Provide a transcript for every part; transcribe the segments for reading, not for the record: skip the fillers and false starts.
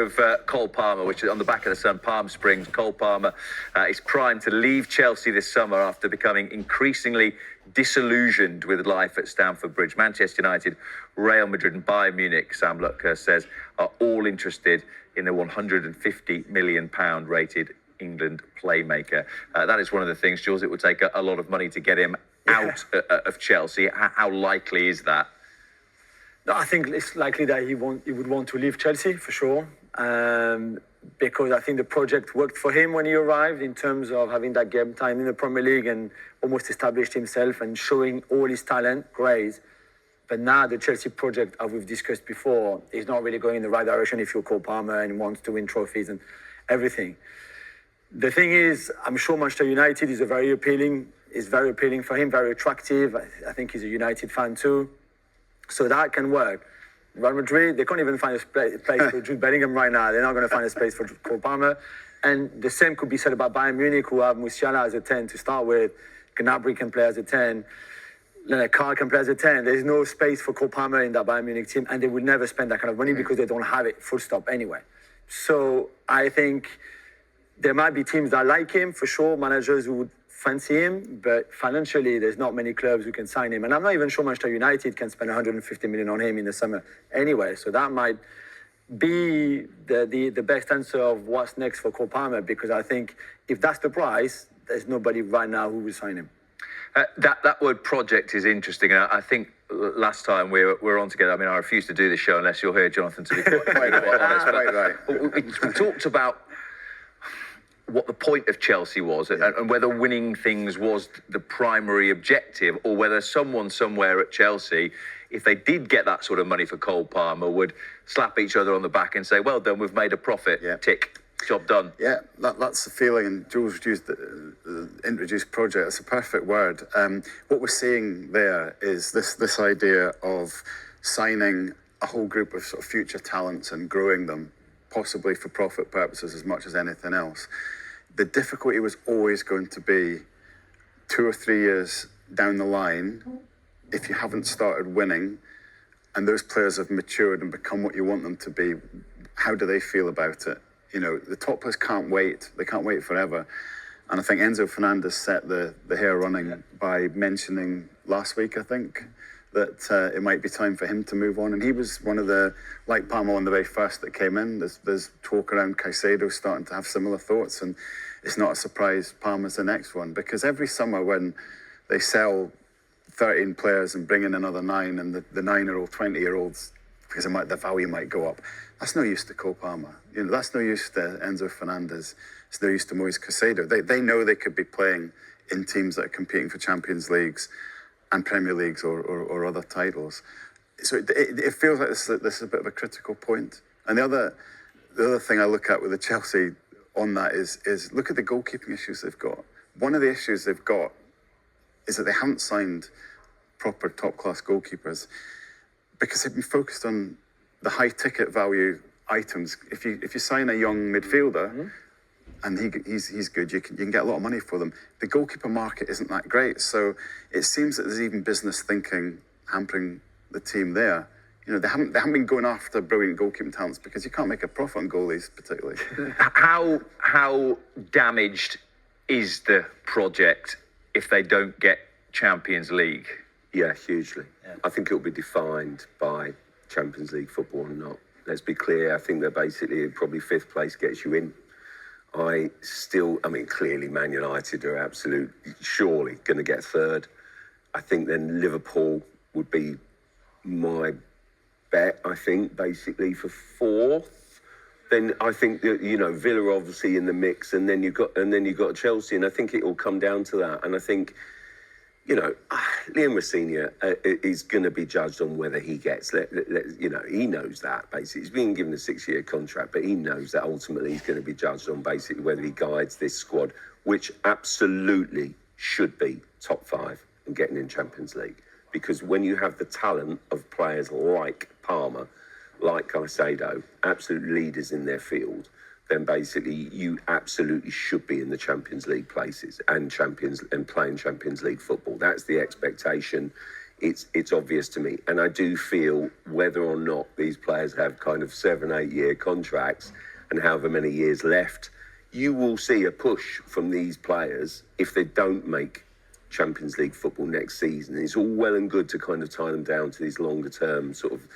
Of Cole Palmer, which is on the back of the Sun, Palm Springs. Cole Palmer is primed to leave Chelsea this summer after becoming increasingly disillusioned with life at Stamford Bridge. Manchester United, Real Madrid and Bayern Munich, Sam Lutker says, are all interested in the £150 million rated England playmaker. That is one of the things, Jules, it would take a lot of money to get him out of Chelsea. How likely is that? No, I think it's likely that he would want to leave Chelsea for sure, because I think the project worked for him when he arrived in terms of having that game time in the Premier League and almost established himself and showing all his talent. Great. But now the Chelsea project, as we've discussed before, is not really going in the right direction if you're Cole Palmer and wants to win trophies and everything. The thing is, I'm sure Manchester United is very appealing for him, very attractive. I think he's a United fan too. So that can work. Real Madrid, they can't even find a place for Jude Bellingham right now. They're not going to find a space for Cole Palmer. And the same could be said about Bayern Munich, who have Musiala as a 10 to start with. Gnabry can play as a 10. Carl can play as a 10. There's no space for Cole Palmer in that Bayern Munich team, and they would never spend that kind of money because they don't have it, full stop, anyway. So I think there might be teams that like him, for sure, managers who would fancy him, but financially, there's not many clubs who can sign him. And I'm not even sure Manchester United can spend 150 million on him in the summer anyway. So that might be the best answer of what's next for Cole Palmer, because I think if that's the price, there's nobody right now who will sign him. That word project is interesting. And I think last time we were on together, I mean, I refuse to do this show unless you're here, Jonathan, to be quite honest. But we talked about what the point of Chelsea was, and whether winning things was the primary objective, or whether someone somewhere at Chelsea, if they did get that sort of money for Cole Palmer, would slap each other on the back and say, well done, we've made a profit, tick, job done. Yeah, that's the feeling, and Jules introduced project. It's a perfect word. What we're seeing there is this idea of signing a whole group of sort of future talents and growing them, possibly for profit purposes as much as anything else. The difficulty was always going to be 2 or 3 years down the line, if you haven't started winning and those players have matured and become what you want them to be, how do they feel about it? You know, the top players can't wait. They can't wait forever. And I think Enzo Fernandez set the hair running by mentioning last week, I think, that it might be time for him to move on. And he was one of the, like Palmer, one of the very first that came in. There's talk around Caicedo starting to have similar thoughts. And it's not a surprise Palmer's the next one, because every summer when they sell 13 players and bring in another 9, and the 9-year-old, 20-year-olds, because the value might go up, that's no use to Cole Palmer. You know, that's no use to Enzo Fernandez. It's no use to Moise Caicedo. They know they could be playing in teams that are competing for Champions Leagues and Premier Leagues or other titles. So it feels like this is a bit of a critical point. And the other thing I look at with the Chelsea on that is look at the goalkeeping issues they've got. One of the issues they've got is that they haven't signed proper top-class goalkeepers because they've been focused on the high ticket value items. If you sign a young midfielder, and he's good, you can get a lot of money for them. The goalkeeper market isn't that great, so it seems that there's even business thinking hampering the team there. You know, they haven't been going after brilliant goalkeeping talents because you can't make a profit on goalies particularly. How damaged is the project if they don't get Champions League? Yeah, hugely. Yeah. I think it will be defined by Champions League football or not. Let's be clear. I think that basically probably 5th place gets you in. Clearly Man United are surely going to get 3rd. I think then Liverpool would be my bet, I think, basically for 4th. Then I think that, Villa obviously in the mix, and then you've got Chelsea, and I think it will come down to that. And I think, Liam Rosenior is going to be judged on whether he gets, he knows that, basically. He's been given a 6-year contract, but he knows that ultimately he's going to be judged on basically whether he guides this squad, which absolutely should be top 5 and getting in Champions League. Because when you have the talent of players like Palmer, like Caicedo, absolute leaders in their field, then basically you absolutely should be in the Champions League places and playing Champions League football. That's the expectation it's obvious to me. And I do feel whether or not these players have kind of 7-8 year contracts and however many years left, you will see a push from these players if they don't make Champions League football next season. It's all well and good to kind of tie them down to these longer term sort of,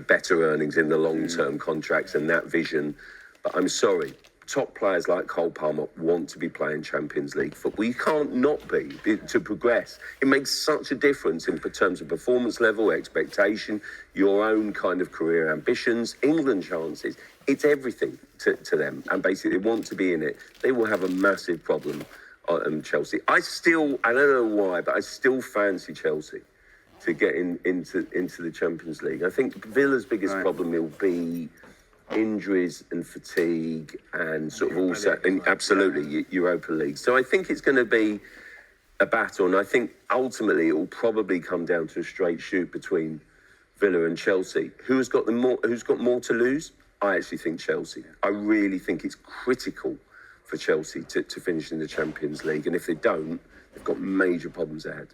better earnings in the long term contracts and that vision. But I'm sorry, top players like Cole Palmer want to be playing Champions League football. You can't not be to progress. It makes such a difference in terms of performance level, expectation, your own kind of career ambitions, England chances. It's everything to them. And basically, they want to be in it. They will have a massive problem Chelsea. I don't know why, but I still fancy Chelsea to get into the Champions League. I think Villa's biggest problem will be injuries and fatigue and sort of also, absolutely, Europa League. So I think it's going to be a battle, and I think ultimately it will probably come down to a straight shoot between Villa and Chelsea. Who's got more to lose? I actually think Chelsea. I really think it's critical for Chelsea to finish in the Champions League, and if they don't, they've got major problems ahead.